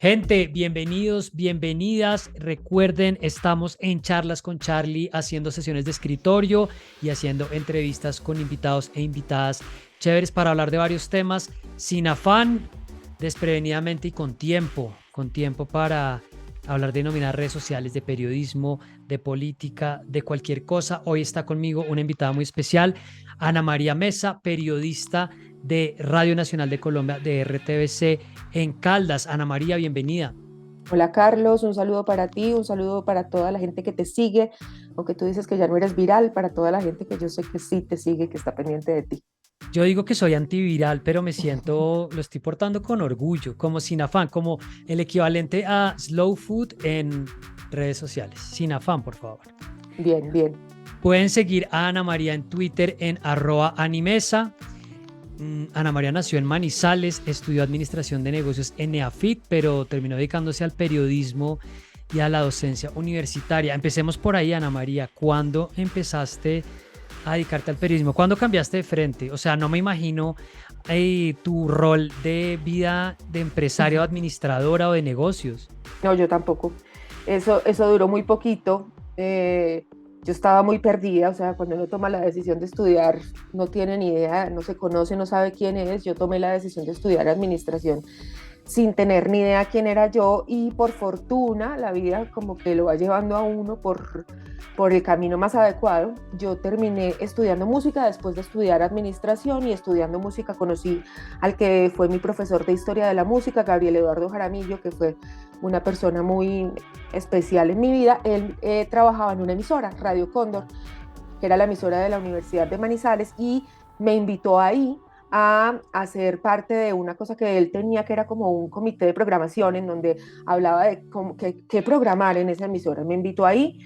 Gente, bienvenidos, bienvenidas. Recuerden, estamos en Charlas con Charlie haciendo sesiones de escritorio y haciendo entrevistas con invitados e invitadas chéveres para hablar de varios temas sin afán, desprevenidamente y con tiempo para hablar de nominar redes sociales, de periodismo, de política, de cualquier cosa. Hoy está conmigo una invitada muy especial, Ana María Mesa, periodista de Radio Nacional de Colombia, de RTBC en Caldas. Ana María, bienvenida. Hola Carlos, un saludo para ti, un saludo para toda la gente que te sigue, aunque tú dices que ya no eres viral, para toda la gente que yo sé que sí te sigue, que está pendiente de ti. Yo digo que soy antiviral, pero me siento, lo estoy portando con orgullo, como sin afán, como el equivalente a slow food en redes sociales. Sin afán, por favor. Bien, bien. Pueden seguir a Ana María en Twitter en @animesa. Ana María nació en Manizales, estudió administración de negocios en EAFIT, pero terminó dedicándose al periodismo y a la docencia universitaria. Empecemos por ahí, Ana María. ¿Cuándo empezaste a dedicarte al periodismo? ¿Cuándo cambiaste de frente? O sea, no me imagino tu rol de vida de empresaria o administradora o de negocios. No, yo tampoco. Eso duró muy poquito. Yo estaba muy perdida, o sea, cuando uno toma la decisión de estudiar, no tiene ni idea, no se conoce, no sabe quién es. Yo tomé la decisión de estudiar administración sin tener ni idea quién era yo y por fortuna la vida como que lo va llevando a uno por el camino más adecuado. Yo terminé estudiando música después de estudiar administración y estudiando música conocí al que fue mi profesor de historia de la música, Gabriel Eduardo Jaramillo, que fue una persona muy especial en mi vida. Él trabajaba en una emisora, Radio Cóndor, que era la emisora de la Universidad de Manizales, y me invitó ahí a hacer parte de una cosa que él tenía, que era como un comité de programación en donde hablaba de qué programar en esa emisora. Me invitó ahí.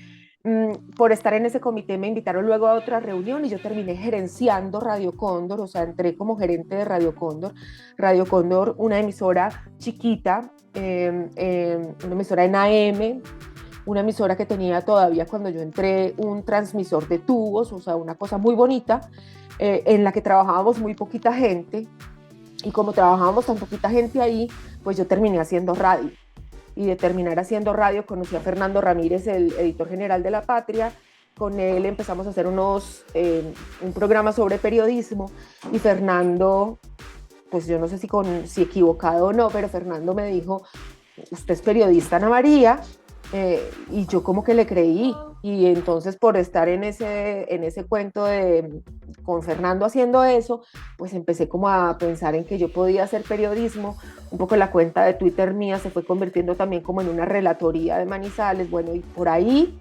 Por estar en ese comité me invitaron luego a otra reunión y yo terminé gerenciando Radio Cóndor, o sea, entré como gerente de Radio Cóndor. Radio Cóndor, una emisora chiquita, una emisora en AM, una emisora que tenía todavía cuando yo entré un transmisor de tubos, o sea, una cosa muy bonita, en la que trabajábamos muy poquita gente. Y como trabajábamos tan poquita gente ahí, pues yo terminé haciendo radio. Y de terminar haciendo radio conocí a Fernando Ramírez, el editor general de La Patria. Con él empezamos a hacer un programa sobre periodismo y Fernando, pues yo no sé si equivocado o no, pero Fernando me dijo, usted es periodista, Ana María, y yo como que le creí. Y entonces por estar en ese cuento con Fernando haciendo eso, pues empecé como a pensar en que yo podía hacer periodismo. Un poco la cuenta de Twitter mía se fue convirtiendo también como en una relatoría de Manizales. Bueno, y por ahí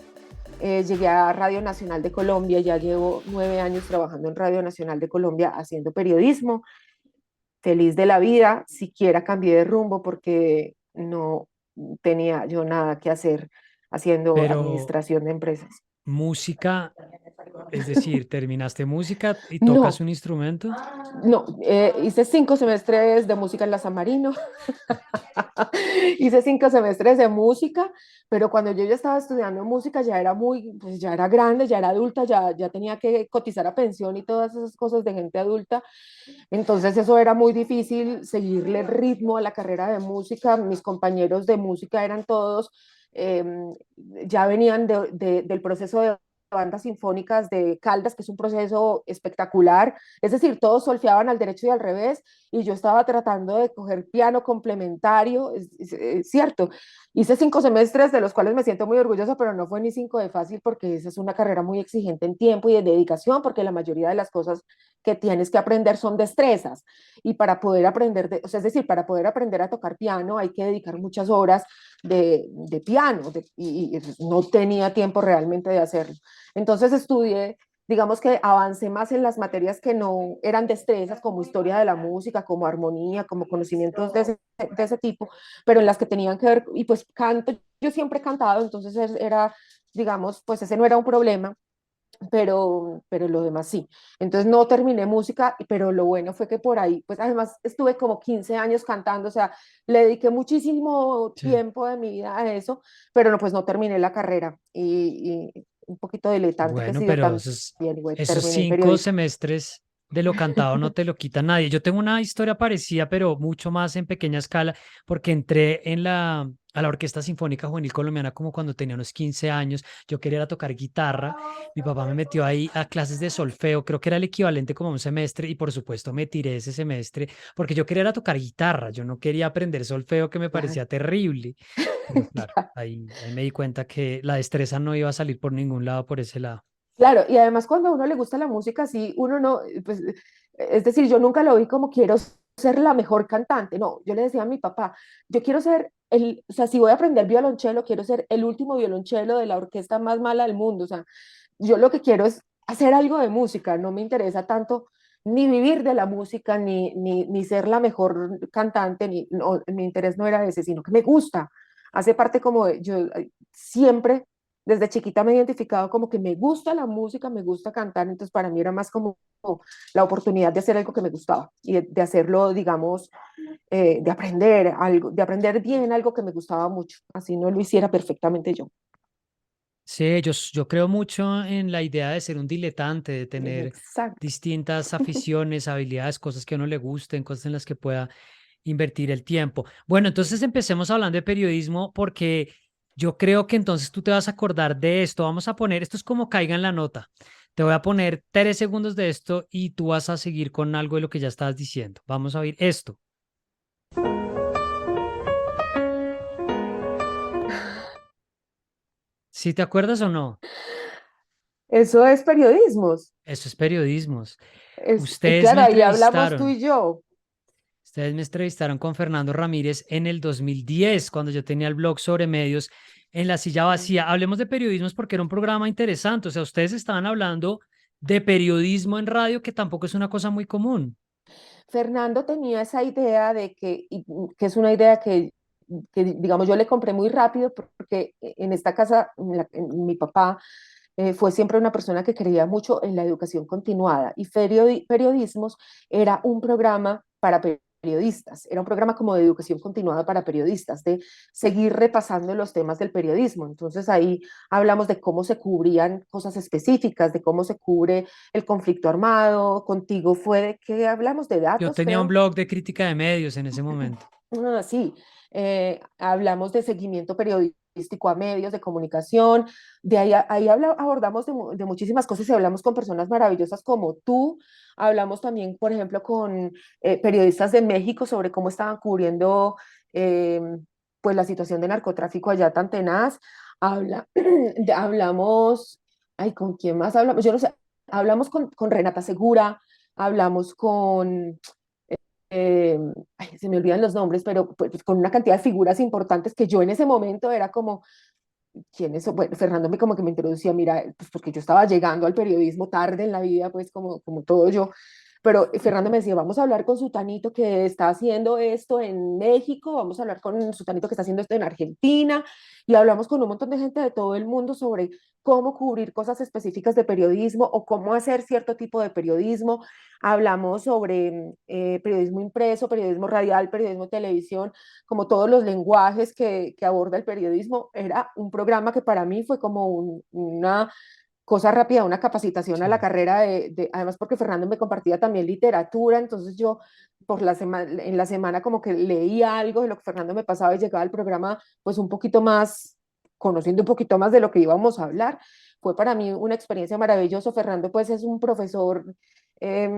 llegué a Radio Nacional de Colombia, ya llevo 9 años trabajando en Radio Nacional de Colombia haciendo periodismo, feliz de la vida. Siquiera cambié de rumbo porque no tenía yo nada que hacer haciendo Pero administración de empresas. música, es decir, terminaste música y tocas No, un instrumento. no, hice 5 semestres de música en la San Marino. Hice 5 semestres de música, pero cuando yo ya estaba estudiando música ya era pues ya era grande, ya era adulta, ya tenía que cotizar a pensión y todas esas cosas de gente adulta. Entonces eso era muy difícil, seguirle el ritmo a la carrera de música. Mis compañeros de música eran todos, eh, ya venían del proceso de bandas sinfónicas de Caldas, que es un proceso espectacular. Es decir, todos solfeaban al derecho y al revés, y yo estaba tratando de coger piano complementario. Es cierto, hice 5 semestres de los cuales me siento muy orgullosa, pero no fue ni 5 de fácil, porque esa es una carrera muy exigente en tiempo y de dedicación, porque la mayoría de las cosas que tienes que aprender son destrezas. Y para poder aprender, o sea, es decir, para poder aprender a tocar piano hay que dedicar muchas horas de piano, y no tenía tiempo realmente de hacerlo. Entonces estudié, digamos que avancé más en las materias que no eran destrezas, como historia de la música, como armonía, como conocimientos de ese tipo, pero en las que tenían que ver, y pues canto, yo siempre he cantado, entonces era, digamos, pues ese no era un problema, pero lo demás sí. Entonces no terminé música, pero lo bueno fue que por ahí, pues además estuve como 15 años cantando, o sea, le dediqué muchísimo Sí. tiempo de mi vida a eso, pero no, pues no terminé la carrera, y un poquito diletante que he Bueno, sido pero también, y bueno, esos terminé en cinco periodismo. semestres, de lo cantado no te lo quita nadie. Yo tengo una historia parecida, pero mucho más en pequeña escala, porque entré a la Orquesta Sinfónica Juvenil Colombiana como cuando tenía unos 15 años. Yo quería era tocar guitarra. Mi papá me metió ahí a clases de solfeo, creo que era el equivalente como a un semestre, y por supuesto me tiré ese semestre porque yo quería era tocar guitarra, yo no quería aprender solfeo, que me Claro. parecía terrible. Pero claro, ahí me di cuenta que la destreza no iba a salir por ningún lado por ese lado. Claro, y además cuando a uno le gusta la música, sí, uno no, pues, es decir, yo nunca lo vi como quiero ser la mejor cantante, no, yo le decía a mi papá, yo quiero ser o sea, si voy a aprender violonchelo, quiero ser el último violonchelo de la orquesta más mala del mundo, o sea, yo lo que quiero es hacer algo de música, no me interesa tanto ni vivir de la música, ni ser la mejor cantante, no, mi interés no era ese, sino que me gusta, hace parte como yo siempre desde chiquita me he identificado como que me gusta la música, me gusta cantar, entonces para mí era más como la oportunidad de hacer algo que me gustaba y de hacerlo, digamos, de aprender algo, de aprender bien algo que me gustaba mucho, así no lo hiciera perfectamente yo. Sí, yo creo mucho en la idea de ser un diletante, de tener Exacto. distintas aficiones, habilidades, cosas que a uno le gusten, cosas en las que pueda invertir el tiempo. Bueno, entonces empecemos hablando de periodismo porque yo creo que entonces tú te vas a acordar de esto. Vamos a poner, esto es como caiga en la nota. Te voy a poner 3 segundos de esto y tú vas a seguir con algo de lo que ya estabas diciendo. Vamos a oír esto. ¿Sí te acuerdas o no? Eso es periodismo. Eso es periodismo. Y Ustedes me claro, ahí hablamos tú entrevistaron. y yo. Ustedes me entrevistaron con Fernando Ramírez en el 2010, cuando yo tenía el blog sobre medios en la silla vacía. Hablemos de periodismos porque era un programa interesante. O sea, ustedes estaban hablando de periodismo en radio, que tampoco es una cosa muy común. Fernando tenía esa idea de que es una idea que, digamos, yo le compré muy rápido porque en esta casa, mi papá fue siempre una persona que creía mucho en la educación continuada y Periodismos era un programa para periodistas, era un programa como de educación continuada para periodistas, de seguir repasando los temas del periodismo. Entonces ahí hablamos de cómo se cubrían cosas específicas, de cómo se cubre el conflicto armado. Contigo fue de que hablamos de Yo datos, tenía un creo. blog de crítica de medios en ese momento. Sí, hablamos de seguimiento periodístico a medios de comunicación, ahí abordamos de muchísimas cosas y hablamos con personas maravillosas como tú, hablamos también, por ejemplo, con periodistas de México sobre cómo estaban cubriendo eh, pues la situación de narcotráfico allá tan tenaz, hablamos, ay, ¿con quién más hablamos? Yo no sé, hablamos con Renata Segura, hablamos con eh, ay, se me olvidan los nombres, pero pues, con una cantidad de figuras importantes que yo en ese momento era como, ¿quién es? Bueno, Fernando me como que me introducía, mira, pues porque yo estaba llegando al periodismo tarde en la vida, pues como todo yo, pero Fernando me decía, vamos a hablar con Sutanito que está haciendo esto en México, vamos a hablar con Sutanito que está haciendo esto en Argentina, y hablamos con un montón de gente de todo el mundo sobre cómo cubrir cosas específicas de periodismo o cómo hacer cierto tipo de periodismo. Hablamos sobre periodismo impreso, periodismo radial, periodismo de televisión, como todos los lenguajes que aborda el periodismo. Era un programa que para mí fue como una cosa rápida, una capacitación a la Sí. carrera además porque Fernando me compartía también literatura, entonces yo en la semana como que leía algo de lo que Fernando me pasaba y llegaba al programa pues un poquito más, conociendo un poquito más de lo que íbamos a hablar. Fue para mí una experiencia maravillosa. Fernando pues es un profesor, eh,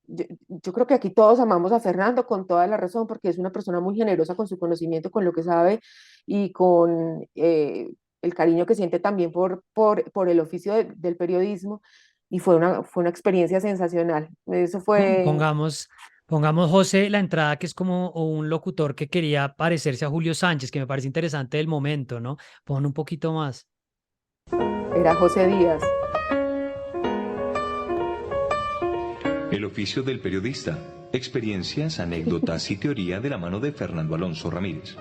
yo creo que aquí todos amamos a Fernando con toda la razón porque es una persona muy generosa con su conocimiento, con lo que sabe y con el cariño que siente también por el oficio del periodismo y fue una experiencia sensacional. Eso fue, Pongamos José la entrada, que es como un locutor que quería parecerse a Julio Sánchez, que me parece interesante del momento, ¿no? Pon un poquito más. era José Díaz. El oficio del periodista. Experiencias, anécdotas y teoría de la mano de Fernando Alonso Ramírez.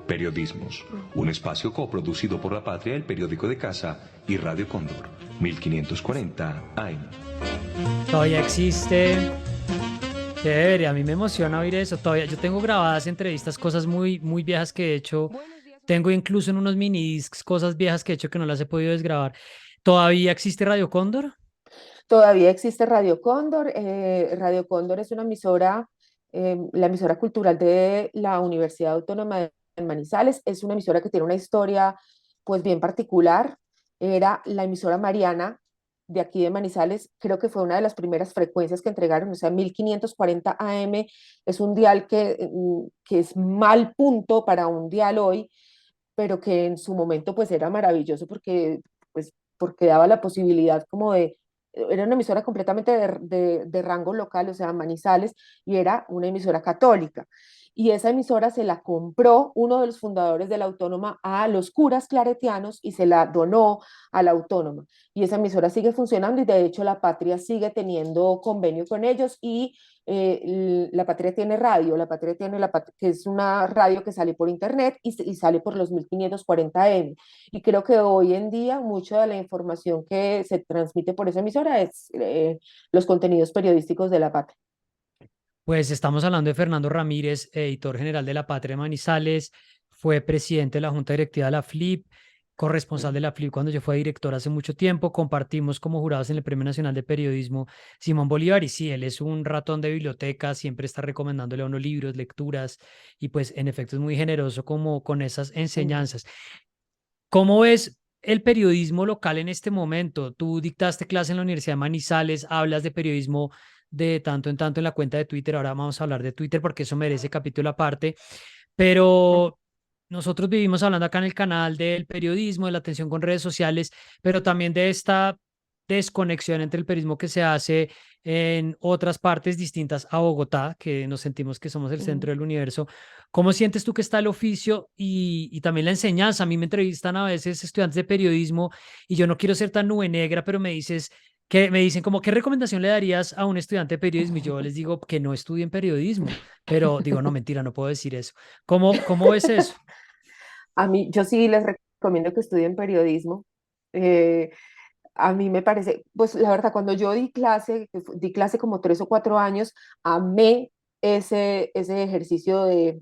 Periodismos. Un espacio coproducido por La Patria, el periódico de casa y Radio Cóndor. 1540 AM. Todavía existe. Chévere, a mí me emociona oír eso. Todavía yo tengo grabadas entrevistas, cosas muy, muy viejas que he hecho. Tengo incluso en unos mini discs cosas viejas que he hecho que no las he podido desgrabar. ¿Todavía existe Radio Cóndor? Todavía existe Radio Cóndor. Radio Cóndor es una emisora, la emisora cultural de la Universidad Autónoma de Manizales. Es una emisora que tiene una historia pues bien particular. Era la emisora Mariana de aquí de Manizales. Creo que fue una de las primeras frecuencias que entregaron, o sea, 1540 AM. Es un dial que es mal punto para un dial hoy, pero que en su momento pues era maravilloso porque daba la posibilidad como de, era una emisora completamente de rango local, o sea, Manizales, y era una emisora católica. Y esa emisora se la compró uno de los fundadores de la Autónoma a los curas claretianos y se la donó a la Autónoma. Y esa emisora sigue funcionando y de hecho la Patria sigue teniendo convenio con ellos y la Patria tiene radio, la Patria tiene que es una radio que sale por internet y sale por los 1540M. Y creo que hoy en día mucha de la información que se transmite por esa emisora es los contenidos periodísticos de la Patria. Pues estamos hablando de Fernando Ramírez, editor general de La Patria de Manizales, fue presidente de la Junta Directiva de la FLIP, corresponsal de la FLIP cuando yo fui director hace mucho tiempo, compartimos como jurados en el Premio Nacional de Periodismo Simón Bolívar y sí, él es un ratón de biblioteca, siempre está recomendándole a uno libros, lecturas y pues en efecto es muy generoso como con esas enseñanzas. ¿Cómo ves el periodismo local en este momento? Tú dictaste clase en la Universidad de Manizales, hablas de periodismo de tanto en tanto en la cuenta de Twitter. Ahora vamos a hablar de Twitter porque eso merece capítulo aparte. Pero nosotros vivimos hablando acá en el canal del periodismo, de la atención con redes sociales, pero también de esta desconexión entre el periodismo que se hace en otras partes distintas a Bogotá, que nos sentimos que somos el centro del universo. ¿Cómo sientes tú que está el oficio y también la enseñanza? A mí me entrevistan a veces estudiantes de periodismo y yo no quiero ser tan nube negra, pero me dicen como, ¿qué recomendación le darías a un estudiante de periodismo? Y yo les digo que no estudien periodismo, pero digo, no, mentira, no puedo decir eso. ¿Cómo ves eso? A mí, yo sí les recomiendo que estudien periodismo. Eh, a mí me parece, pues la verdad, cuando yo di clase, di clase como 3 o 4 años, amé ese ejercicio de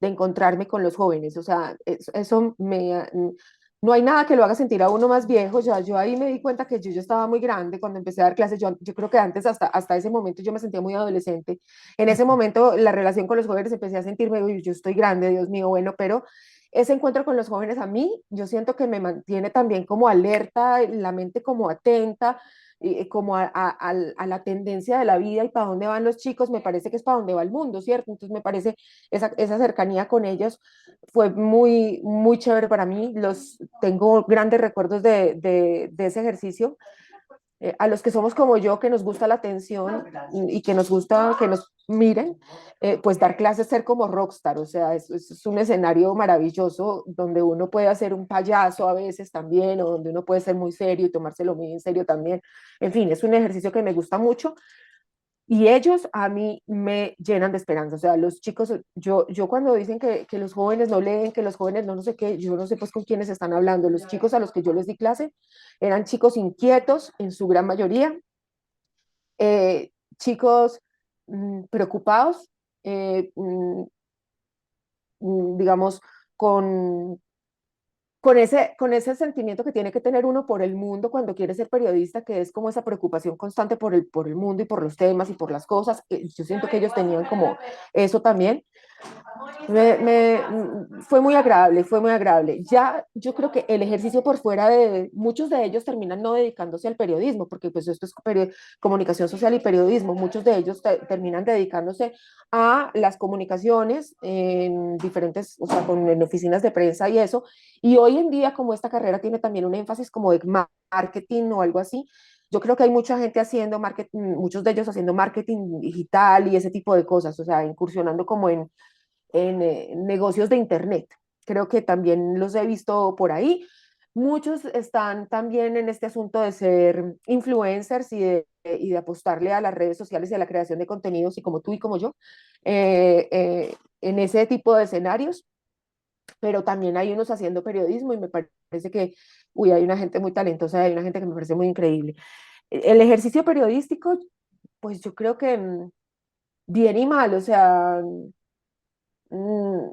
encontrarme con los jóvenes. O sea, eso no hay nada que lo haga sentir a uno más viejo. Ya, yo ahí me di cuenta que yo estaba muy grande cuando empecé a dar clases. Yo creo que antes, hasta ese momento, yo me sentía muy adolescente. En ese momento, la relación con los jóvenes empecé a sentirme, uy, yo estoy grande, Dios mío, bueno, pero ese encuentro con los jóvenes a mí, yo siento que me mantiene también como alerta, la mente como atenta, como a la tendencia de la vida y para dónde van los chicos, me parece que es para dónde va el mundo, ¿cierto? Entonces me parece esa cercanía con ellos fue muy, muy chévere para mí, tengo grandes recuerdos de ese ejercicio. A los que somos como yo, que nos gusta la atención y que nos gusta que nos miren, pues dar clases, ser como rockstar, o sea, es un escenario maravilloso donde uno puede hacer un payaso a veces también, o donde uno puede ser muy serio y tomárselo muy en serio también. En fin, es un ejercicio que me gusta mucho y ellos a mí me llenan de esperanza. O sea, los chicos, yo cuando dicen que los jóvenes no leen, que los jóvenes no sé qué, yo no sé pues con quiénes están hablando. Los chicos a los que yo les di clase eran chicos inquietos en su gran mayoría, chicos preocupados, eh, mm, digamos, con, con ese sentimiento que tiene que tener uno por el mundo cuando quiere ser periodista, que es como esa preocupación constante por el mundo y por los temas y por las cosas. Yo siento que ellos tenían como eso también. Fue muy agradable, fue muy agradable. Ya yo creo que el ejercicio por fuera muchos de ellos terminan no dedicándose al periodismo, porque pues esto es comunicación social y periodismo. Muchos de ellos terminan dedicándose a las comunicaciones en diferentes, o sea, en oficinas de prensa y eso. Y hoy en día, como esta carrera tiene también un énfasis como de marketing o algo así, yo creo que hay mucha gente haciendo marketing, muchos de ellos haciendo marketing digital y ese tipo de cosas, o sea, incursionando como en negocios de Internet. Creo que también los he visto por ahí. Muchos están también en este asunto de ser influencers y de apostarle a las redes sociales y a la creación de contenidos, y como tú y como yo, en ese tipo de escenarios, pero también hay unos haciendo periodismo y me parece que, uy, hay una gente muy talentosa, hay una gente que me parece muy increíble. El ejercicio periodístico, pues yo creo que bien y mal, o sea, mm,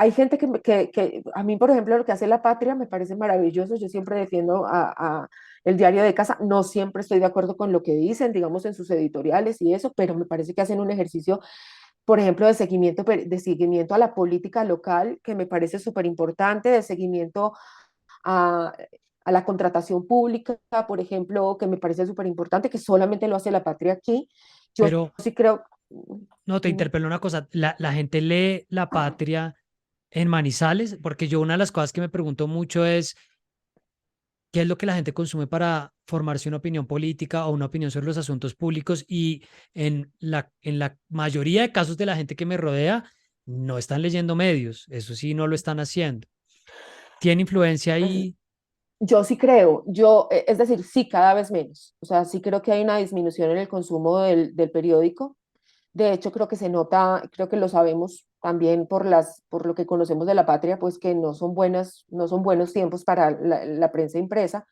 hay gente que a mí, por ejemplo, lo que hace La Patria me parece maravilloso. Yo siempre defiendo a el diario de casa. No siempre estoy de acuerdo con lo que dicen, digamos, en sus editoriales y eso, pero me parece que hacen un ejercicio, por ejemplo, de seguimiento a la política local, que me parece súper importante, de seguimiento a, a la contratación pública, por ejemplo, que me parece súper importante, que solamente lo hace La Patria aquí. Yo Pero sí creo, no, te dime. interpelo una cosa. La gente lee La Patria en Manizales, porque yo una de las cosas que me pregunto mucho es qué es lo que la gente consume para formarse una opinión política o una opinión sobre los asuntos públicos y en la mayoría de casos de la gente que me rodea no están leyendo medios, eso sí, no lo están haciendo. ¿Tiene influencia ahí? Yo sí creo, es decir, sí, cada vez menos. O sea, sí creo que hay una disminución en el consumo del periódico. De hecho, creo que se nota, creo que lo sabemos también por lo que conocemos de La Patria, pues que no son buenos tiempos para la prensa impresa,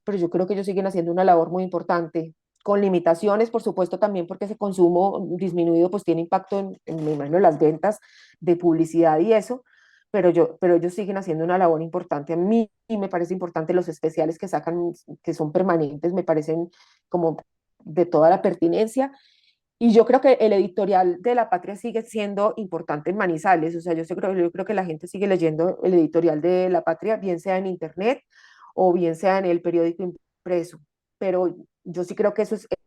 pero yo creo que ellos siguen haciendo una labor muy importante, con limitaciones, por supuesto, también porque ese consumo disminuido pues tiene impacto me imagino, las ventas de publicidad y eso, pero ellos siguen haciendo una labor importante. A mí y me parece importante los especiales que sacan, que son permanentes, me parecen como de toda la pertinencia. Y yo creo que el editorial de La Patria sigue siendo importante en Manizales. O sea, yo creo que la gente sigue leyendo el editorial de La Patria, bien sea en internet o bien sea en el periódico impreso. Pero yo sí creo que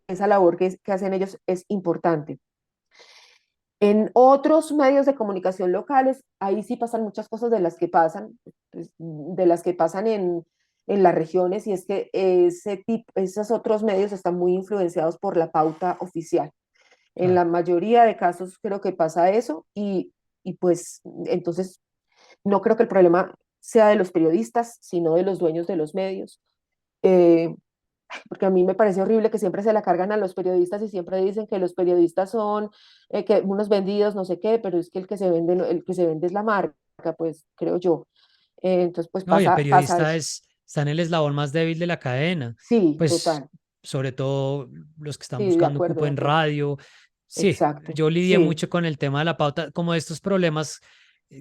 esa labor que hacen ellos es importante. En otros medios de comunicación locales, ahí sí pasan muchas cosas de las que pasan, pues, de las que pasan en las regiones, y es que esos otros medios están muy influenciados por la pauta oficial. En Claro. la mayoría de casos creo que pasa eso y pues entonces no creo que el problema sea de los periodistas, sino de los dueños de los medios. Eh, Porque a mí me parece horrible que siempre se la cargan a los periodistas y siempre dicen que los periodistas son que unos vendidos, no sé qué, pero es que el que se vende es la marca, pues creo yo. Entonces, pues No, y el pasa periodista eso. está en el eslabón más débil de la cadena, Sí, pues total. sobre todo los que están Sí, de buscando acuerdo, cupo de en acuerdo. radio. Sí, Exacto. yo lidié Sí. mucho con el tema de la pauta, como de estos problemas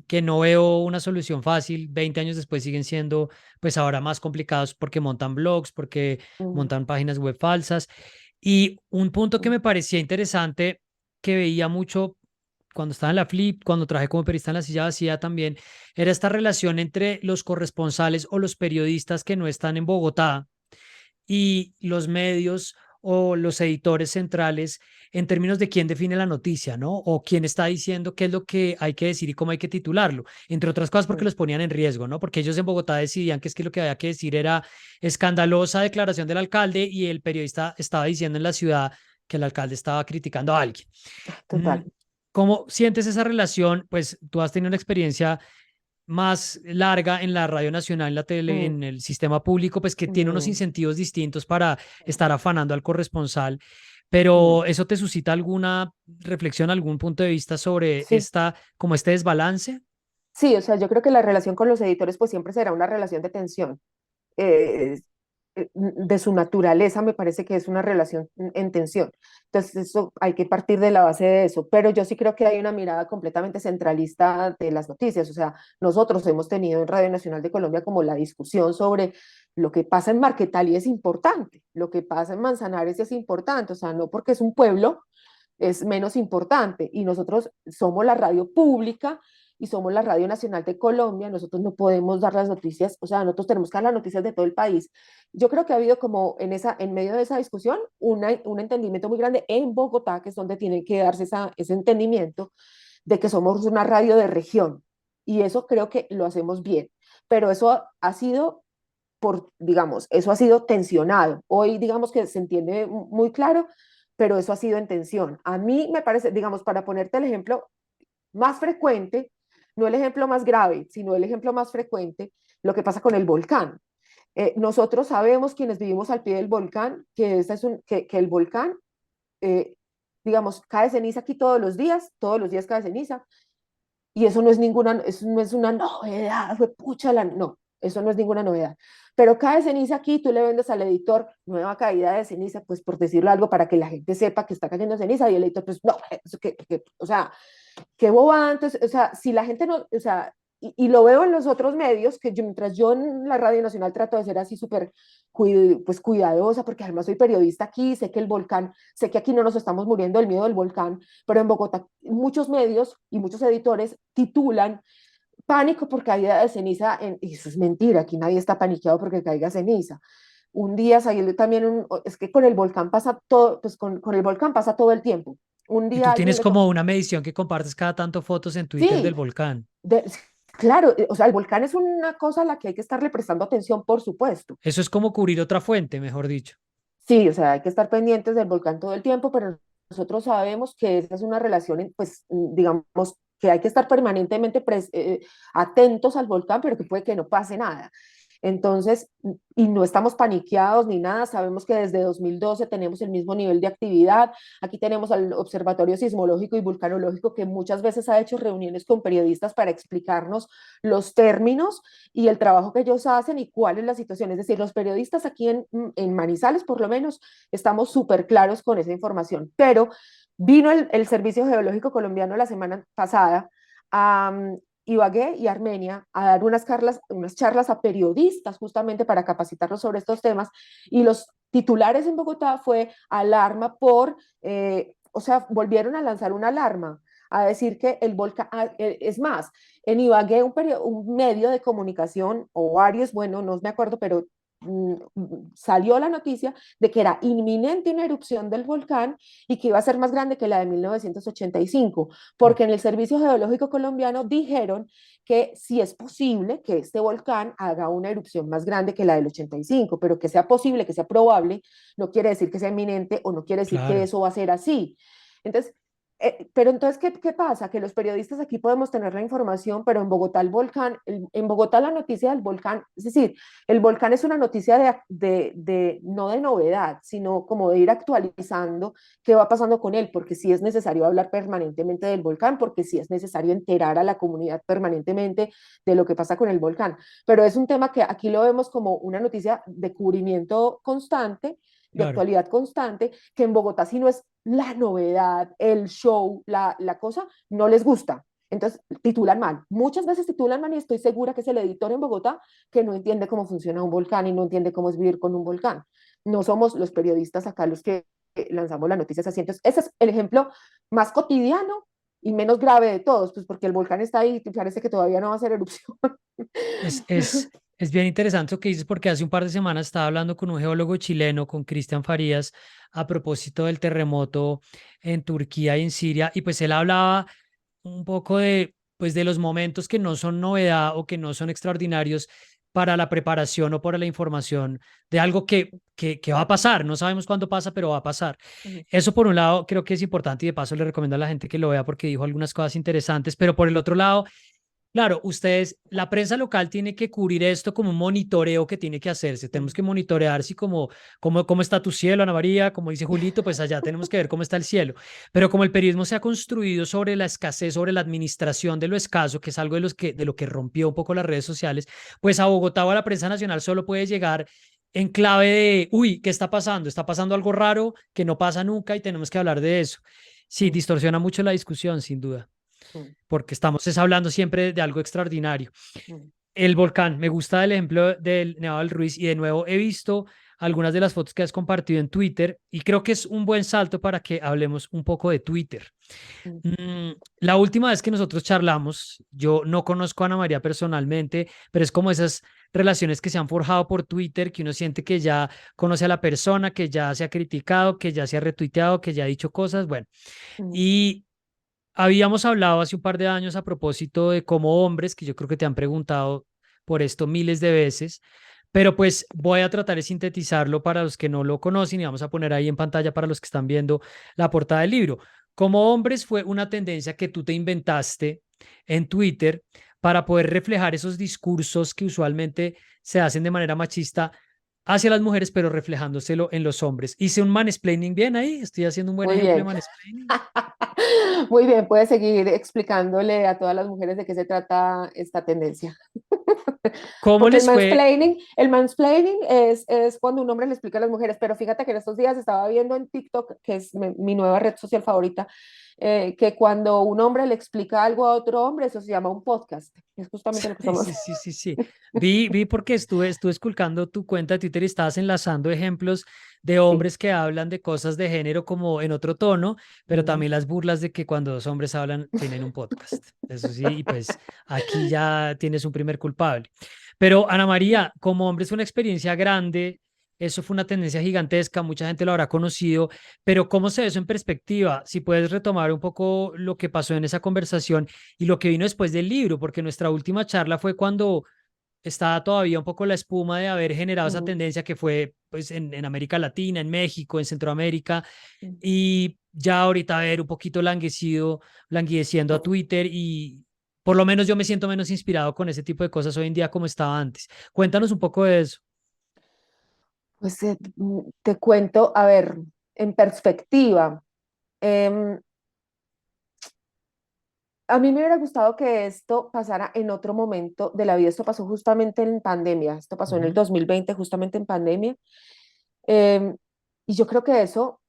que no veo una solución fácil. 20 años después siguen siendo, pues ahora más complicados porque montan blogs, porque Mm, montan páginas web falsas. Y un punto que mm, me parecía interesante, que veía mucho cuando estaba en la Flip, cuando trabajé como periodista en la silla vacía también, era esta relación entre los corresponsales o los periodistas que no están en Bogotá y los medios o los editores centrales en términos de quién define la noticia, ¿no? O quién está diciendo qué es lo que hay que decir y cómo hay que titularlo. Entre otras cosas porque mm. los ponían en riesgo, ¿no? Porque ellos en Bogotá decidían que es que lo que había que decir era escandalosa declaración del alcalde y el periodista estaba diciendo en la ciudad que el alcalde estaba criticando a alguien. Mm, Total. ¿Cómo sientes esa relación? Pues tú has tenido una experiencia más larga en la radio nacional, en la tele, Mm, en el sistema público, pues que tiene unos mm, incentivos distintos para estar afanando al corresponsal. mm. Pero ¿eso te suscita alguna reflexión, algún punto de vista sobre Sí, como este desbalance? sí, o sea, yo creo que la relación con los editores pues siempre será una relación de tensión. Eh, de su naturaleza me parece que es una relación en tensión. Entonces, eso hay que partir de la base de eso. Pero yo sí creo que hay una mirada completamente centralista de las noticias. O sea, nosotros hemos tenido en Radio Nacional de Colombia como la discusión sobre lo que pasa en Marquetalia es importante, lo que pasa en Manzanares es importante. O sea, no porque es un pueblo es menos importante y nosotros somos la radio pública y somos la Radio Nacional de Colombia, nosotros no podemos dar las noticias, o sea, nosotros tenemos que dar las noticias de todo el país. Yo creo que ha habido como en medio de esa discusión un entendimiento muy grande en Bogotá, que es donde tiene que darse ese entendimiento de que somos una radio de región y eso creo que lo hacemos bien, pero eso ha sido digamos, eso ha sido tensionado. Hoy, digamos que se entiende muy claro, pero eso ha sido en tensión. A mí me parece, digamos, para ponerte el ejemplo más frecuente, no el ejemplo más grave, sino el ejemplo más frecuente, lo que pasa con el volcán. Nosotros sabemos, quienes vivimos al pie del volcán, que el volcán, eh, digamos, cae ceniza aquí todos los días cae ceniza, y eso no es una novedad, fue pucha, no, eso no es ninguna novedad. Pero cae ceniza aquí, tú le vendes al editor nueva caída de ceniza, pues por decirlo algo, para que la gente sepa que está cayendo ceniza, y el editor, pues no, eso o sea, qué bobada. Entonces, o sea, si la gente no, o sea, y lo veo en los otros medios, que mientras yo en la Radio Nacional trato de ser así súper pues cuidadosa, porque además soy periodista aquí, sé que el volcán, sé que aquí no nos estamos muriendo del miedo del volcán, pero en Bogotá muchos medios y muchos editores titulan pánico por caída de ceniza, y eso es mentira, aquí nadie está paniqueado porque caiga ceniza. Un día salió también, es que con el volcán pasa todo, pues con el volcán pasa todo el tiempo. Un Y tú día alguien tienes le como tocó, una medición que compartes cada tanto fotos en Twitter del sí, volcán. de, claro, o sea, el volcán es una cosa a la que hay que estarle prestando atención, por supuesto. Eso es como cubrir otra fuente, mejor dicho. Sí, o sea, hay que estar pendientes del volcán todo el tiempo, pero nosotros sabemos que esa es una relación, pues, digamos, que hay que estar permanentemente atentos al volcán, pero que puede que no pase nada. Entonces, y no estamos paniqueados ni nada, sabemos que desde 2012 tenemos el mismo nivel de actividad. Aquí tenemos al Observatorio Sismológico y Vulcanológico, que muchas veces ha hecho reuniones con periodistas para explicarnos los términos y el trabajo que ellos hacen y cuál es la situación. Es decir, los periodistas aquí en Manizales, por lo menos, estamos súper claros con esa información. Pero vino el Servicio Geológico Colombiano la semana pasada a Ibagué y Armenia a dar unas charlas a periodistas justamente para capacitarlos sobre estos temas, y los titulares en Bogotá fue alarma o sea, volvieron a lanzar una alarma, a decir que el volcán, es más, en Ibagué un medio de comunicación o varios, bueno, no me acuerdo, pero salió la noticia de que era inminente una erupción del volcán y que iba a ser más grande que la de 1985, Uf, porque en el Servicio Geológico Colombiano dijeron que sí es posible que este volcán haga una erupción más grande que la del 85, pero que sea posible, que sea probable, no quiere decir que sea inminente o no quiere decir que claro. eso va a ser así. Entonces, pero entonces, ¿qué pasa? Que los periodistas aquí podemos tener la información, pero en Bogotá el volcán, en Bogotá la noticia del volcán, es decir, el volcán es una noticia no de novedad, sino como de ir actualizando qué va pasando con él, porque sí es necesario hablar permanentemente del volcán, porque sí es necesario enterar a la comunidad permanentemente de lo que pasa con el volcán. Pero es un tema que aquí lo vemos como una noticia de cubrimiento constante, de Claro. actualidad constante, que en Bogotá si no es la novedad, el show, la cosa, no les gusta. Entonces titulan mal. Muchas veces titulan mal y estoy segura que es el editor en Bogotá que no entiende cómo funciona un volcán y no entiende cómo es vivir con un volcán. No somos los periodistas acá los que lanzamos las noticias así. Entonces, ese es el ejemplo más cotidiano y menos grave de todos, pues porque el volcán está ahí y parece que todavía no va a hacer erupción. Es, es, es bien interesante lo que dices porque hace un par de semanas estaba hablando con un geólogo chileno, con Cristian Farías, a propósito del terremoto en Turquía y en Siria, y pues él hablaba un poco de, pues de los momentos que no son novedad o que no son extraordinarios para la preparación o para la información de algo que va a pasar. No sabemos cuándo pasa, pero va a pasar. Eso por un lado creo que es importante y de paso le recomiendo a la gente que lo vea porque dijo algunas cosas interesantes, pero por el otro lado, claro, ustedes, la prensa local tiene que cubrir esto como un monitoreo que tiene que hacerse. Tenemos que monitorear si cómo está tu cielo, Ana María, como dice Julito, pues allá tenemos que ver cómo está el cielo. Pero como el periodismo se ha construido sobre la escasez, sobre la administración de lo escaso, que es algo de lo que rompió un poco las redes sociales, pues a Bogotá o a la prensa nacional solo puede llegar en clave de, uy, ¿qué está pasando? Está pasando algo raro que no pasa nunca y tenemos que hablar de eso. Sí, distorsiona mucho la discusión, sin duda porque estamos es hablando siempre de algo extraordinario. El volcán, me gusta el ejemplo del Nevado del Ruiz y de nuevo he visto algunas de las fotos que has compartido en Twitter y creo que es un buen salto para que hablemos un poco de Twitter. La última vez que nosotros charlamos, yo no conozco a Ana María personalmente, pero es como esas relaciones que se han forjado por Twitter, que uno siente que ya conoce a la persona, que ya se ha criticado, que ya se ha retuiteado, que ya ha dicho cosas, bueno, y habíamos hablado hace un par de años a propósito de cómo hombres, que yo creo que te han preguntado por esto miles de veces, pero pues voy a tratar de sintetizarlo para los que no lo conocen y vamos a poner ahí en pantalla para los que están viendo la portada del libro. Como hombres fue una tendencia que tú te inventaste en Twitter para poder reflejar esos discursos que usualmente se hacen de manera machista hacia las mujeres, pero reflejándoselo en los hombres. Hice un mansplaining bien ahí, estoy haciendo un buen Muy ejemplo de bien. mansplaining. Muy bien, puedes seguir explicándole a todas las mujeres de qué se trata esta tendencia. ¿Cómo Porque les fue? el mansplaining es cuando un hombre le explica a las mujeres, pero fíjate que en estos días estaba viendo en TikTok, que es mi nueva red social favorita, que cuando un hombre le explica algo a otro hombre, eso se llama un podcast. Es justamente lo que Sí, estamos. sí, sí, sí, sí. Vi porque estuve esculcando tu cuenta de Twitter y estabas enlazando ejemplos de Sí. hombres que hablan de cosas de género como en otro tono, pero Mm. también las burlas de que cuando dos hombres hablan tienen un podcast. Eso sí, y pues aquí ya tienes un primer culpable. Pero Ana María, como hombre es una experiencia grande, eso fue una tendencia gigantesca, mucha gente lo habrá conocido, pero ¿cómo se ve eso en perspectiva? Si puedes retomar un poco lo que pasó en esa conversación y lo que vino después del libro, porque nuestra última charla fue cuando estaba todavía un poco la espuma de haber generado esa Mm. tendencia que fue pues en América Latina, en México, en Centroamérica, Mm. y ya ahorita ver un poquito languideciendo a Twitter y por lo menos yo me siento menos inspirado con ese tipo de cosas hoy en día como estaba antes. Cuéntanos un poco de eso. Pues te cuento, a ver, en perspectiva. em, A mí me hubiera gustado que esto pasara en otro momento de la vida. Esto pasó justamente en pandemia. Esto pasó en el Ujú. 2020, justamente en pandemia. Em, y yo creo que eso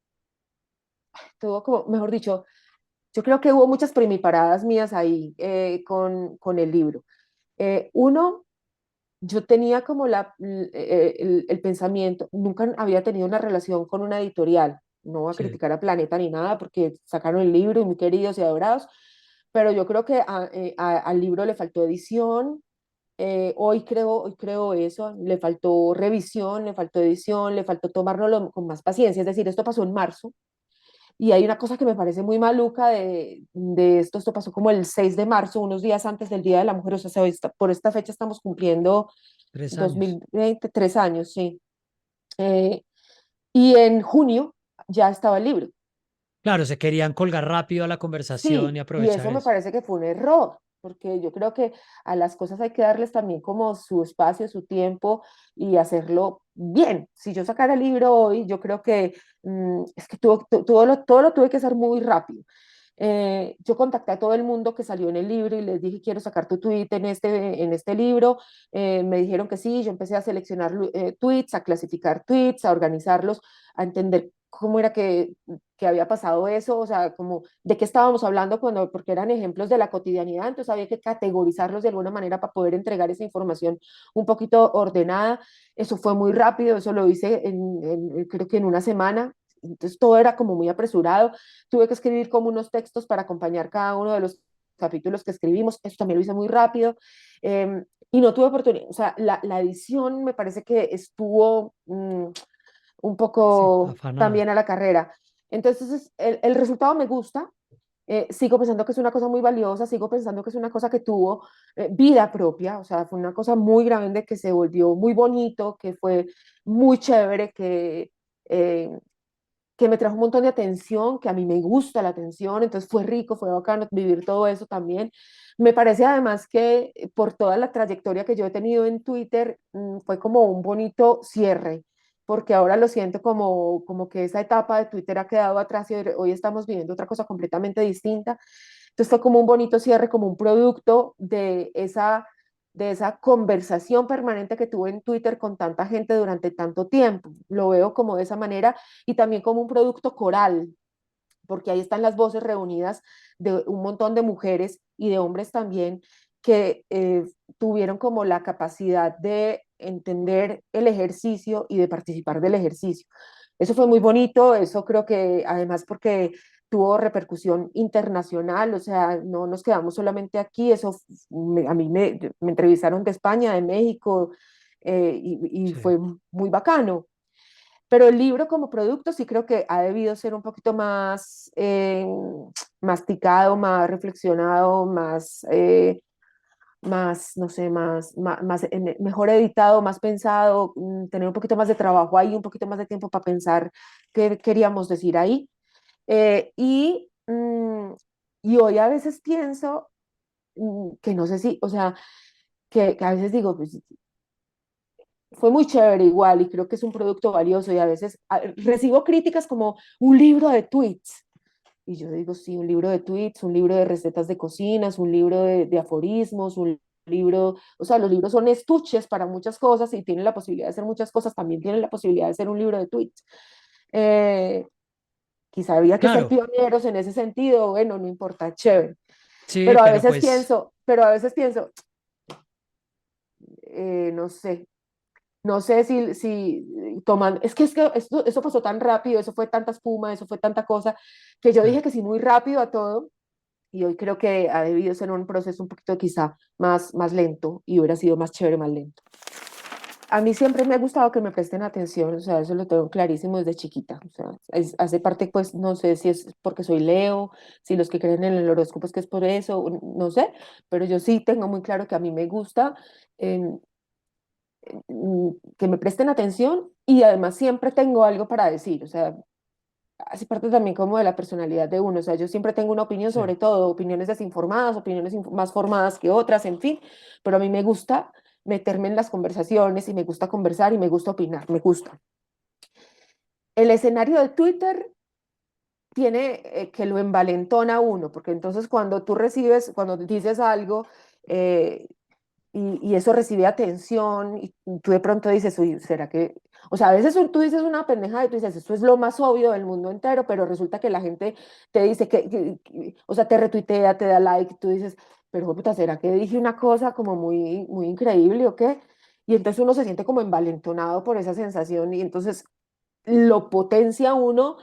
tuvo como, mejor dicho, yo creo que hubo muchas primiparadas mías ahí con el libro. Uno, yo tenía como el pensamiento, nunca había tenido una relación con una editorial. No voy a Sí, criticar a Planeta ni nada porque sacaron el libro y muy queridos y adorados, pero yo creo que al libro le faltó edición. Hoy creo eso, le faltó revisión, le faltó edición, le faltó tomárnoslo con más paciencia. Es decir, esto pasó en marzo y hay una cosa que me parece muy maluca de esto pasó como el 6 de marzo, unos días antes del Día de la Mujer, o sea, por esta fecha estamos cumpliendo 3 años. 2020, 3 años, sí. Eh, y en junio ya estaba el libro. Claro, se querían colgar rápido a la conversación y Sí, y aprovechar eso me eso. parece que fue un error, porque yo creo que a las cosas hay que darles también como su espacio, su tiempo y hacerlo bien. Si yo sacara el libro hoy, yo creo que es que todo lo tuve que hacer muy rápido. Yo contacté a todo el mundo que salió en el libro y les dije, quiero sacar tu tweet en este libro. Me dijeron que sí, yo empecé a seleccionar tweets, a clasificar tweets, a organizarlos, a entender cómo era que había pasado eso, o sea, como de qué estábamos hablando porque eran ejemplos de la cotidianidad, entonces había que categorizarlos de alguna manera para poder entregar esa información un poquito ordenada. Eso fue muy rápido, eso lo hice creo que en una semana, entonces todo era como muy apresurado. Tuve que escribir como unos textos para acompañar cada uno de los capítulos que escribimos, eso también lo hice muy rápido. Y no tuve oportunidad, o sea, la edición me parece que estuvo un Sí, poco afanada. también a la carrera. Entonces, el resultado me gusta. Sigo pensando que es una cosa muy valiosa, sigo pensando que es una cosa que tuvo vida propia, o sea, fue una cosa muy grande que se volvió muy bonito, que fue muy chévere, eh, que me trajo un montón de atención, que a mí me gusta la atención, entonces fue rico, fue bacano vivir todo eso también. Me parece además que por toda la trayectoria que yo he tenido en Twitter, fue como un bonito cierre, porque ahora lo siento como que esa etapa de Twitter ha quedado atrás y hoy estamos viviendo otra cosa completamente distinta. Entonces fue como un bonito cierre, como un producto de esa conversación permanente que tuve en Twitter con tanta gente durante tanto tiempo. Lo veo como de esa manera y también como un producto coral, porque ahí están las voces reunidas de un montón de mujeres y de hombres también que tuvieron como la capacidad de entender el ejercicio y de participar del ejercicio. Eso fue muy bonito, eso creo que además porque tuvo repercusión internacional, o sea, no nos quedamos solamente aquí, a mí me entrevistaron de España, de México, y Sí. fue muy bacano. Pero el libro como producto sí creo que ha debido ser un poquito más masticado, más reflexionado, no sé, mejor editado, más pensado, tener un poquito más de trabajo ahí, un poquito más de tiempo para pensar qué queríamos decir ahí. Eh, y, mm, y hoy a veces pienso que no sé si, o sea, que a veces digo, pues fue muy chévere igual y creo que es un producto valioso y a veces recibo críticas como un libro de tweets. Y yo digo, sí, un libro de tweets, un libro de recetas de cocinas, un libro de aforismos, un libro, o sea, los libros son estuches para muchas cosas y tienen la posibilidad de hacer muchas cosas, también tienen la posibilidad de ser un libro de tweets. Eh, Quizá había que ser Claro, pioneros en ese sentido, bueno, no importa, chévere. sí, pero pues, Pero a veces pienso, no sé, no sé si toman, es que eso pasó tan rápido, eso fue tanta espuma, eso fue tanta cosa, que yo claro. dije que sí muy rápido a todo, y hoy creo que ha debido ser un proceso un poquito quizá más lento, y hubiera sido más chévere, más lento. A mí siempre me ha gustado que me presten atención, o sea, eso lo tengo clarísimo desde chiquita, o sea, hace parte, pues, no sé si es porque soy Leo, si los que creen en el horóscopo es que es por eso, no sé, pero yo sí tengo muy claro que a mí me gusta eh, que me presten atención y además siempre tengo algo para decir, o sea, hace parte también como de la personalidad de uno, o sea, yo siempre tengo una opinión Sí. sobre todo, opiniones desinformadas, opiniones más formadas que otras, en fin, pero a mí me gusta meterme en las conversaciones y me gusta conversar y me gusta opinar, me gusta. El escenario de Twitter tiene que lo envalentona a uno, porque entonces cuando tú recibes, cuando dices algo, eh, y eso recibe atención y tú de pronto dices, uy, ¿será que...? O sea, a veces tú dices una pendejada y tú dices, esto es lo más obvio del mundo entero, pero resulta que la gente te dice o sea, te retuitea, te da like, y tú dices, pero puta, ¿será que dije una cosa como muy increíble o qué? Y entonces uno se siente como envalentonado por esa sensación y entonces lo potencia a uno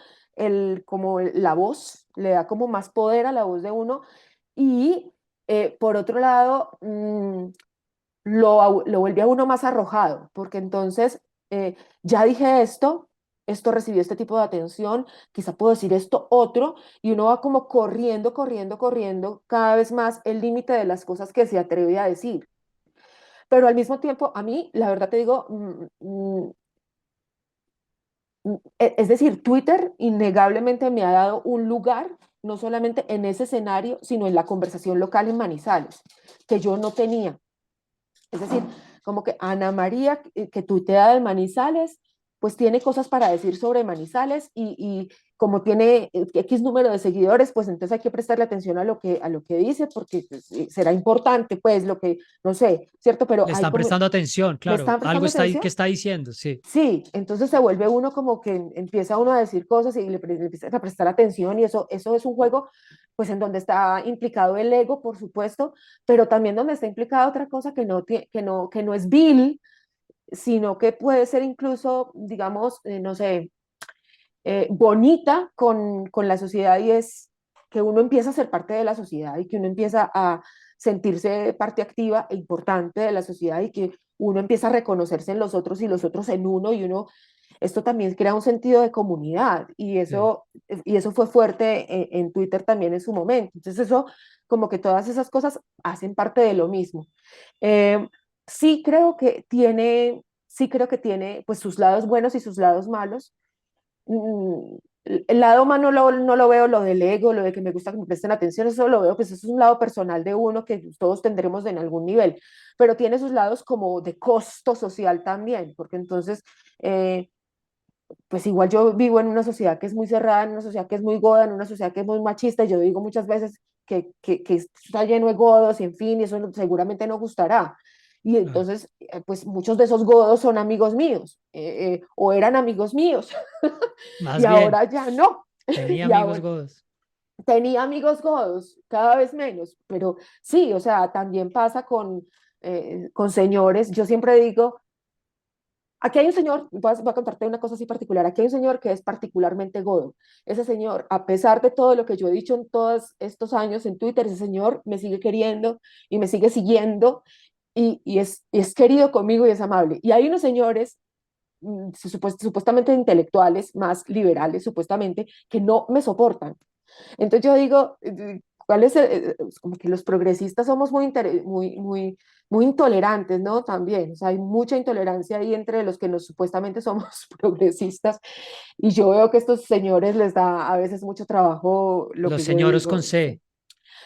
como la voz, le da como más poder a la voz de uno y por otro lado, lo vuelve a uno más arrojado, porque entonces ya dije esto recibió este tipo de atención, quizá puedo decir esto otro, y uno va como corriendo, corriendo, corriendo cada vez más el límite de las cosas que se atreve a decir. Pero al mismo tiempo, a mí, la verdad te digo, es decir, Twitter innegablemente me ha dado un lugar, no solamente en ese escenario, sino en la conversación local en Manizales, que yo no tenía. Es decir, como que Ana María, que tuitea de Manizales, pues tiene cosas para decir sobre Manizales y como tiene X número de seguidores, pues entonces hay que prestarle atención a lo que dice porque pues, será importante, pues lo que, no sé, ¿cierto? Pero Le hay están como, prestando atención, ¿me claro. están Algo prestando está ahí atención? que está diciendo, sí. Sí, entonces se vuelve uno como que empieza uno a decir cosas y le empieza a prestar atención y eso es un juego pues en donde está implicado el ego, por supuesto, pero también donde está implicada otra cosa que no es vil, sino que puede ser incluso, digamos, no sé, bonita con la sociedad y es que uno empieza a ser parte de la sociedad y que uno empieza a sentirse parte activa e importante de la sociedad y que uno empieza a reconocerse en los otros y los otros en uno y uno, esto también crea un sentido de comunidad Sí. y eso fue fuerte en Twitter también en su momento. Entonces eso, como que todas esas cosas hacen parte de lo mismo. Eh, sí creo que tiene pues sus lados buenos y sus lados malos. El lado humano no lo veo, lo del ego, lo de que me gusta que me presten atención, eso lo veo, pues eso es un lado personal de uno que todos tendremos en algún nivel, pero tiene sus lados como de costo social también, porque entonces, eh, pues igual yo vivo en una sociedad que es muy cerrada, en una sociedad que es muy goda, en una sociedad que es muy machista, y yo digo muchas veces que está lleno de godos y en fin, y eso seguramente no gustará. Y Claro. entonces, pues muchos de esos godos son amigos míos, o eran amigos míos, y Más bien, ahora ya no. tenía Y amigos ahora godos. tenía amigos godos, cada vez menos, pero sí, o sea, también pasa con señores. Yo siempre digo, aquí hay un señor, voy a contarte una cosa así particular, aquí hay un señor que es particularmente godo. Ese señor, a pesar de todo lo que yo he dicho en todos estos años en Twitter, ese señor me sigue queriendo y me sigue siguiendo y es querido conmigo y es amable. Y hay unos señores supuestamente intelectuales, más liberales, supuestamente, que no me soportan. Entonces yo digo, ¿cuál es como que los progresistas somos muy intolerantes, ¿no? También, o sea, hay mucha intolerancia ahí entre los que nos supuestamente somos progresistas y yo veo que a estos señores les da a veces mucho trabajo lo Los que yo señoros con digo. C.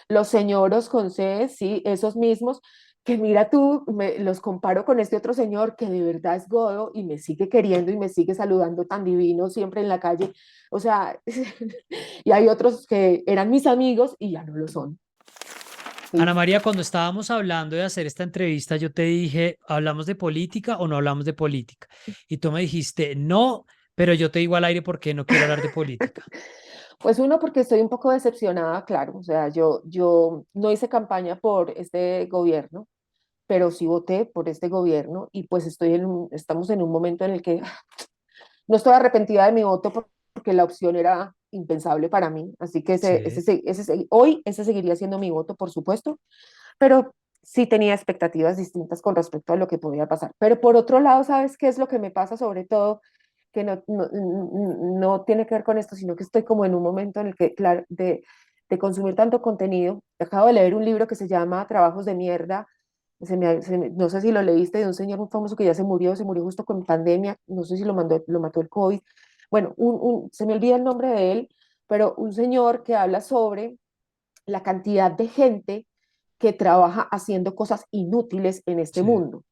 Los señoros con C, sí, esos mismos, que mira tú, los comparo con este otro señor que de verdad es godo y me sigue queriendo y me sigue saludando tan divino siempre en la calle. O sea, y hay otros que eran mis amigos y ya no lo son. Ana María, cuando estábamos hablando de hacer esta entrevista, yo te dije, ¿hablamos de política o no hablamos de política? Y tú me dijiste, no, pero yo te digo al aire porque no quiero hablar de política. Pues uno, porque estoy un poco decepcionada, claro. O sea, yo no hice campaña por este gobierno, pero sí voté por este gobierno y pues estamos en un momento en el que no estoy arrepentida de mi voto porque la opción era impensable para mí. Así que Sí, hoy ese seguiría siendo mi voto, por supuesto, pero sí tenía expectativas distintas con respecto a lo que podía pasar. Pero por otro lado, ¿sabes qué es lo que me pasa sobre todo? Que no tiene que ver con esto, sino que estoy como en un momento en el que, claro, de consumir tanto contenido. Acabo de leer un libro que se llama Trabajos de mierda. No sé si lo leíste, de un señor muy famoso que ya se murió justo con pandemia, no sé si lo mató el COVID. Bueno, se me olvida el nombre de él, pero un señor que habla sobre la cantidad de gente que trabaja haciendo cosas inútiles en este sí, mundo.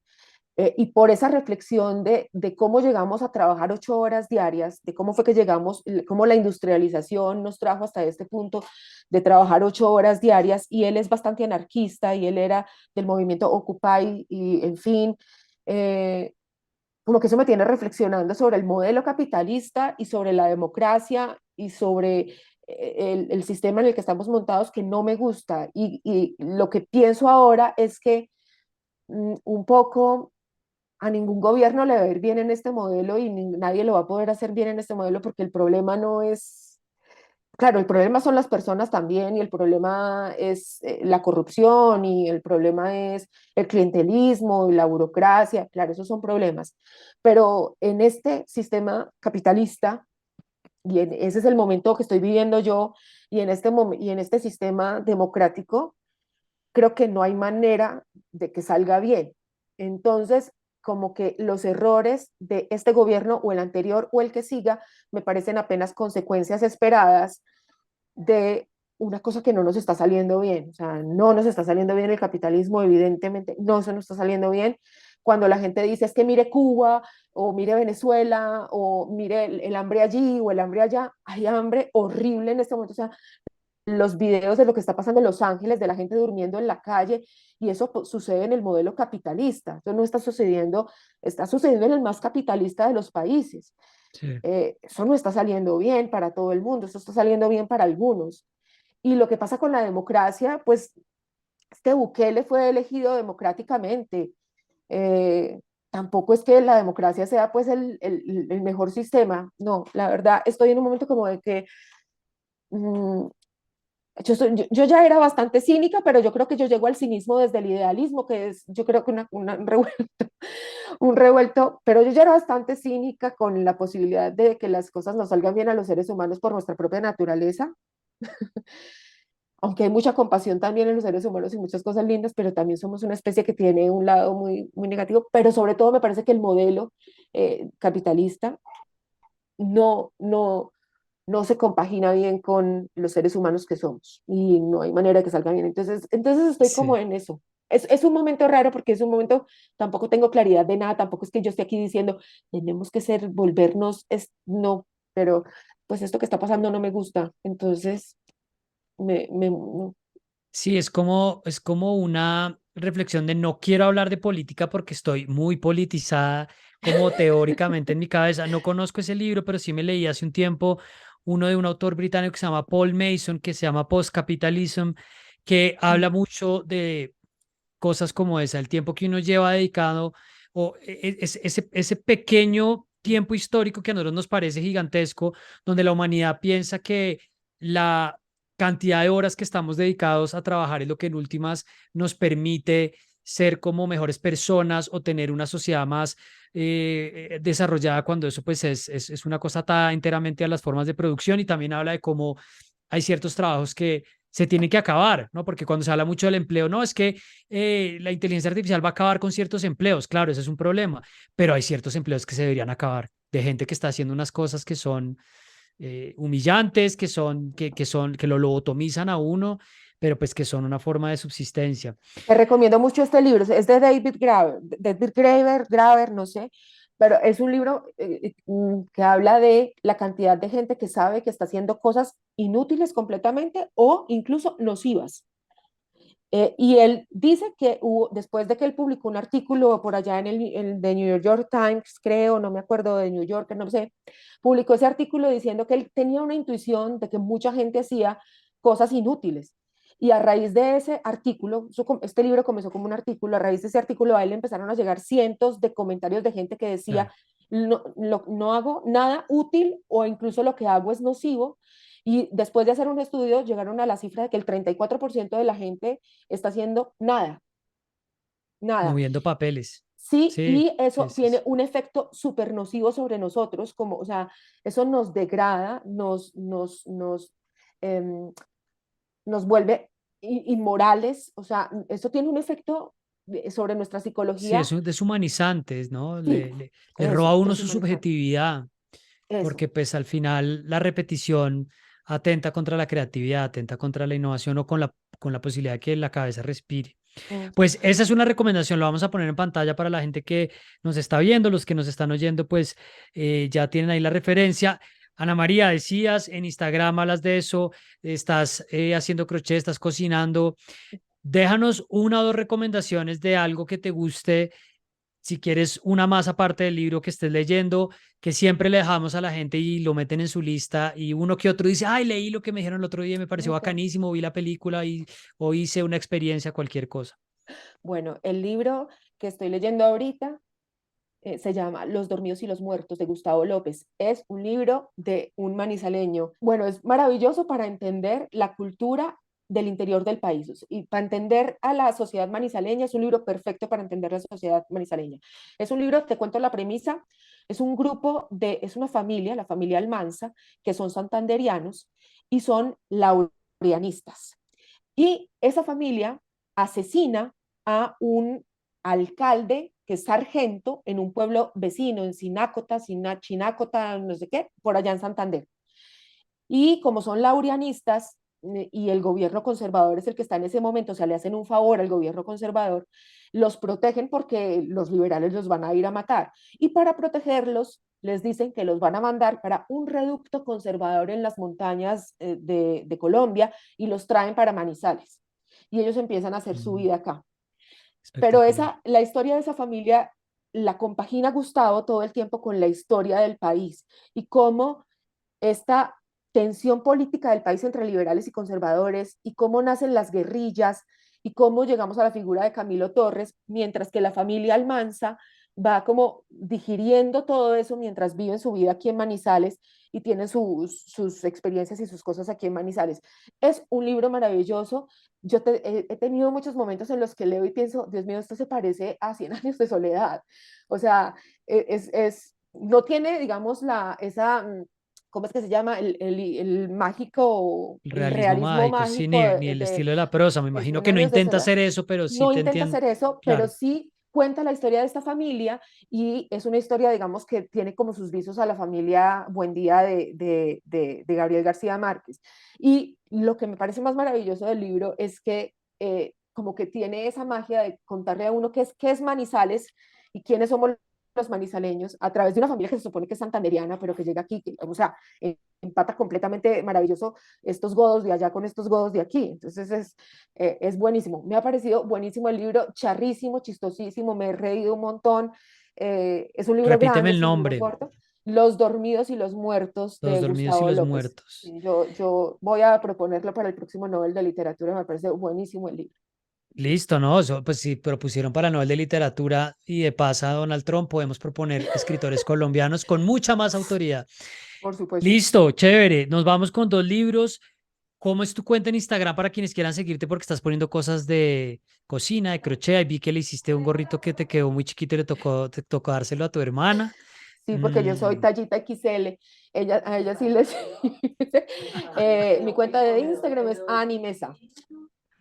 Y por esa reflexión de cómo llegamos a trabajar 8 horas diarias, de cómo fue que llegamos, cómo la industrialización nos trajo hasta este punto de trabajar 8 horas diarias, y él es bastante anarquista y él era del movimiento Occupy y en fin, eh, como que eso me tiene reflexionando sobre el modelo capitalista y sobre la democracia y sobre el sistema en el que estamos montados, que no me gusta. Y lo que pienso ahora es que un poco a ningún gobierno le va a ir bien en este modelo y nadie lo va a poder hacer bien en este modelo, porque el problema no es, claro, el problema son las personas también, y el problema es la corrupción, y el problema es el clientelismo y la burocracia, claro, esos son problemas, pero en este sistema capitalista, ese es el momento que estoy viviendo yo, y en este sistema democrático, creo que no hay manera de que salga bien. Entonces, como que los errores de este gobierno o el anterior o el que siga me parecen apenas consecuencias esperadas de una cosa que no nos está saliendo bien. O sea, no nos está saliendo bien el capitalismo, evidentemente, no se nos está saliendo bien. Cuando la gente dice es que mire Cuba o mire Venezuela o mire el hambre allí o el hambre allá, hay hambre horrible en este momento. O sea, los videos de lo que está pasando en Los Ángeles, de la gente durmiendo en la calle, y eso sucede en el modelo capitalista. Eso no está sucediendo en el más capitalista de los países. sí. Eso no está saliendo bien para todo el mundo, eso está saliendo bien para algunos. Y lo que pasa con la democracia, pues este Bukele fue elegido democráticamente. Eh, Tampoco es que la democracia sea pues el mejor sistema. No, la verdad, estoy en un momento como de que mmm, yo ya era bastante cínica, pero yo creo que yo llego al cinismo desde el idealismo, que es, yo creo que un revuelto, un revuelto, pero yo ya era bastante cínica con la posibilidad de que las cosas nos salgan bien a los seres humanos por nuestra propia naturaleza, aunque hay mucha compasión también en los seres humanos y muchas cosas lindas, pero también somos una especie que tiene un lado muy, muy negativo, pero sobre todo me parece que el modelo capitalista no, no, no se compagina bien con los seres humanos que somos, y no hay manera de que salga bien. Entonces estoy como Sí. en eso. Es un momento raro porque es un momento, tampoco tengo claridad de nada, tampoco es que yo esté aquí diciendo, tenemos que ser, volvernos, no, pero pues esto que está pasando no me gusta. Entonces, no. Sí, es como una reflexión de no quiero hablar de política porque estoy muy politizada, como teóricamente en mi cabeza. No conozco ese libro, pero sí me leí hace un tiempo uno de un autor británico que se llama Paul Mason, que se llama Post-Capitalism, que habla mucho de cosas como esa, el tiempo que uno lleva dedicado o ese pequeño tiempo histórico que a nosotros nos parece gigantesco, donde la humanidad piensa que la cantidad de horas que estamos dedicados a trabajar es lo que en últimas nos permite ser como mejores personas o tener una sociedad más desarrollada, cuando eso pues es una cosa atada enteramente a las formas de producción. Y también habla de cómo hay ciertos trabajos que se tienen que acabar, ¿no? Porque cuando se habla mucho del empleo, no, es que la inteligencia artificial va a acabar con ciertos empleos, claro, ese es un problema, pero hay ciertos empleos que se deberían acabar, de gente que está haciendo unas cosas que son humillantes, que lo lobotomizan a uno, pero pues que son una forma de subsistencia. Te recomiendo mucho este libro, es de David Graeber, no sé, pero es un libro que habla de la cantidad de gente que sabe que está haciendo cosas inútiles completamente o incluso nocivas. Y él dice que después de que él publicó un artículo por allá en el de New York Times, creo, no me acuerdo, de New York, no sé, publicó ese artículo diciendo que él tenía una intuición de que mucha gente hacía cosas inútiles. Y a raíz de ese artículo, este libro comenzó como un artículo, a raíz de ese artículo a él le empezaron a llegar cientos de comentarios de gente que decía, Claro. no hago nada útil o incluso lo que hago es nocivo. Y después de hacer un estudio llegaron a la cifra de que el 34% de la gente está haciendo nada, nada. Moviendo papeles. Sí, Sí, y eso sí, sí, tiene sí. un efecto súper nocivo sobre nosotros, como, o sea, eso nos degrada, em, nos vuelve inmorales, o sea, eso tiene un efecto sobre nuestra Sí, psicología. es deshumanizante, ¿no? Sí, Le roba a eso, uno su deshumanizante, subjetividad, eso. porque pues al final la repetición atenta contra la creatividad, atenta contra la innovación o con la posibilidad de que la cabeza respire. Ujú. Pues esa es una recomendación, lo vamos a poner en pantalla para la gente que nos está viendo, los que nos están oyendo, pues ya tienen ahí la referencia. Ana María, decías en Instagram, hablas de eso, estás haciendo crochet, estás cocinando. Déjanos una o dos recomendaciones de algo que te guste, si quieres una más aparte del libro que estés leyendo, que siempre le dejamos a la gente y lo meten en su lista y uno que otro dice, ay, leí lo que me dijeron el otro día y me pareció Ok. bacanísimo, vi la película o hice una experiencia, cualquier cosa. Bueno, el libro que estoy leyendo ahorita se llama Los dormidos y los muertos de Gustavo López. Es un libro de un manizaleño. Bueno, es maravilloso para entender la cultura del interior del país y para entender a la sociedad manizaleña. Es un libro perfecto para entender la sociedad manizaleña. Es un libro, te cuento la premisa, es un grupo es una familia, la familia Almanza, que son santanderianos y son laureanistas. Y esa familia asesina a un alcalde que es sargento en un pueblo vecino, en Sinácota, Chinácota, no sé qué, por allá en Santander. Y como son laureanistas y el gobierno conservador es el que está en ese momento, o sea, le hacen un favor al gobierno conservador, los protegen porque los liberales los van a ir a matar. Y para protegerlos, les dicen que los van a mandar para un reducto conservador en las montañas de Colombia y los traen para Manizales. Y ellos empiezan a hacer su Mm, vida acá. Pero espectacular. la historia de esa familia la compagina Gustavo todo el tiempo con la historia del país y cómo esta tensión política del país entre liberales y conservadores y cómo nacen las guerrillas y cómo llegamos a la figura de Camilo Torres, mientras que la familia Almanza va como digiriendo todo eso mientras viven su vida aquí en Manizales y tienen sus experiencias y sus cosas aquí en Manizales. Es un libro maravilloso. He tenido muchos momentos en los que leo y pienso, Dios mío, esto se parece a Cien años de soledad. O sea, no tiene, digamos, esa ¿cómo es que se llama? El mágico, El el realismo realismo mágico, sí, mágico ni el estilo de la prosa. Me imagino 100 que no años de intenta soledad. hacer eso, pero sí No te intenta entiendo. hacer eso, pero Claro. sí cuenta la historia de esta familia y es una historia, digamos, que tiene como sus visos a la familia Buendía de Gabriel García Márquez. Y lo que me parece más maravilloso del libro es que como que tiene esa magia de contarle a uno qué es Manizales y quiénes somos los manizaleños a través de una familia que se supone que es santanderiana, pero que llega aquí, o sea, empata completamente maravilloso estos godos de allá con estos godos de aquí. Entonces es buenísimo. Me ha parecido buenísimo el libro, charrísimo, chistosísimo, me he reído un montón. Es un libro Repíteme grande, el es un libro nombre. corto. Los dormidos y los muertos Los de dormidos y Gustavo los López. muertos. Yo voy a proponerlo para el próximo Nobel de Literatura, me parece buenísimo el libro. Listo, ¿no? Pues si propusieron para Nobel de Literatura y de pasa a Donald Trump, podemos proponer escritores colombianos con mucha más autoridad. Por supuesto. Listo, chévere. Nos vamos con dos libros. ¿Cómo es tu cuenta en Instagram para quienes quieran seguirte? Porque estás poniendo cosas de cocina, de crochet. Y vi que le hiciste un gorrito que te quedó muy chiquito y te tocó dárselo a tu hermana. Sí, porque yo soy Mm. tallita XL. A ella sí les... mi cuenta de Instagram es Animesa.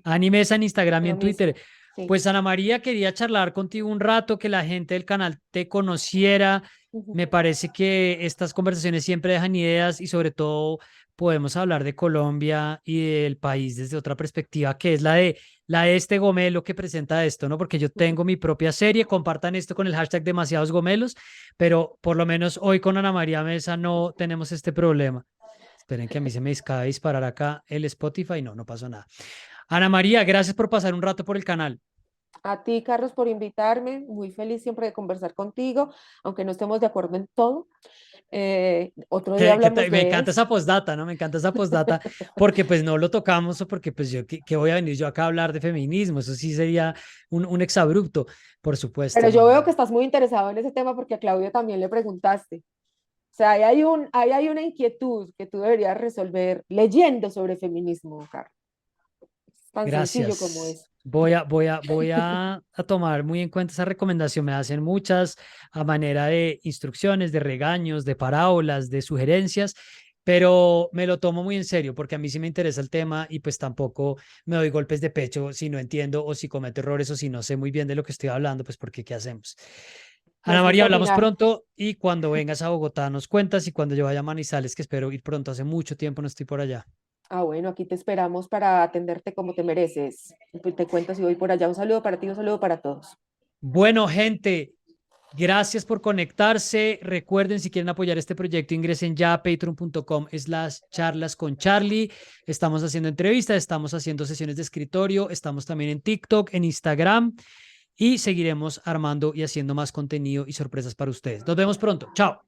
Animes en Instagram y Lo en Twitter. mismo. Sí. Pues Ana María, quería charlar contigo un rato, que la gente del canal te conociera. Me parece que estas conversaciones siempre dejan ideas y sobre todo podemos hablar de Colombia y del país desde otra perspectiva, que es la de este gomelo que presenta esto, ¿no? Porque yo tengo mi propia serie, compartan esto con el hashtag demasiados gomelos, pero por lo menos hoy con Ana María Mesa no tenemos este problema. Esperen que a mí se me acaba de disparar acá el Spotify. No, no pasó nada. Ana María, gracias por pasar un rato por el canal. A ti, Carlos, por invitarme. Muy feliz siempre de conversar contigo, aunque no estemos de acuerdo en todo. Otro día hablamos Me de encanta eso. esa postdata, ¿no? Me encanta esa postdata porque pues no lo tocamos o porque pues yo, ¿qué voy a venir yo acá a hablar de feminismo? Eso sí sería un exabrupto, por Pero supuesto, yo no. veo que estás muy interesado en ese tema porque a Claudio también le preguntaste. O sea, ahí hay una inquietud que tú deberías resolver leyendo sobre feminismo, Carlos. Es tan sencillo como Gracias. eso. Voy a tomar muy en cuenta esa recomendación. Me hacen muchas a manera de instrucciones, de regaños, de parábolas, de sugerencias, pero me lo tomo muy en serio porque a mí sí me interesa el tema y pues tampoco me doy golpes de pecho si no entiendo o si cometo errores o si no sé muy bien de lo que estoy hablando, pues porque ¿qué hacemos? Me Ana haces María, hablamos opinar. pronto y cuando vengas a Bogotá nos cuentas y cuando yo vaya a Manizales, que espero ir pronto, hace mucho tiempo no estoy por allá. Ah, bueno, aquí te esperamos para atenderte como te mereces. Pues te cuento si voy por allá. Un saludo para ti, un saludo para todos. Bueno, gente, gracias por conectarse. Recuerden, si quieren apoyar este proyecto, ingresen ya a patreon.com/charlas con Charlie. Estamos haciendo entrevistas, estamos haciendo sesiones de escritorio, estamos también en TikTok, en Instagram y seguiremos armando y haciendo más contenido y sorpresas para ustedes. Nos vemos pronto. Chao.